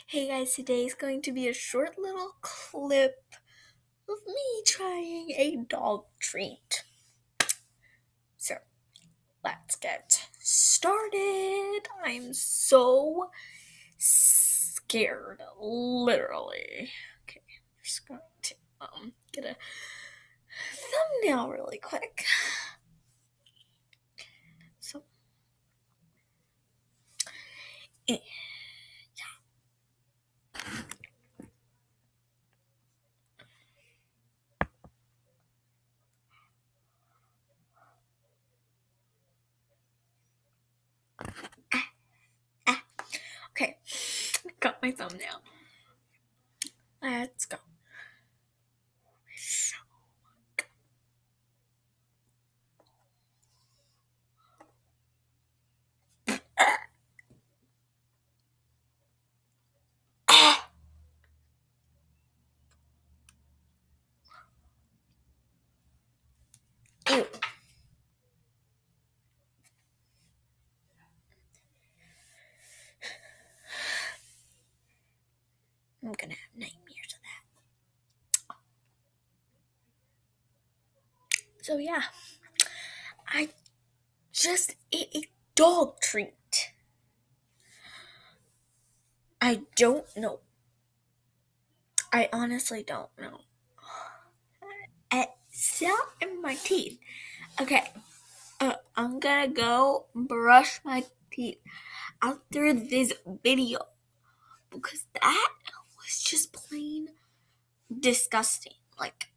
Hey guys, today is going to be a short little clip of me trying a dog treat. So, let's get started. I'm so scared, literally. Okay, I'm just going to get a thumbnail really quick. So, eh, ah, okay, got my thumbnail. Let's go. Ew. I'm gonna have nightmares of that. So yeah, I just ate a dog treat. I don't know. I honestly don't know. It sat in my teeth. Okay, I'm gonna go brush my teeth after this video because that was just plain disgusting. Like,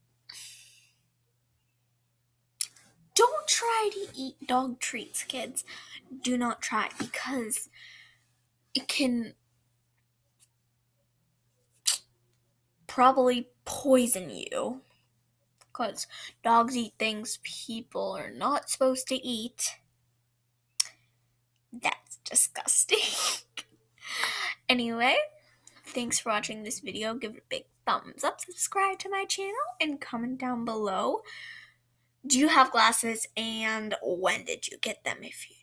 don't try to eat dog treats, kids. Do not try because it can probably poison you. Because dogs eat things people are not supposed to eat. That's disgusting. Anyway, thanks for watching this video. Give it a big thumbs up, subscribe to my channel, and comment down below. Do you have glasses and when did you get them if you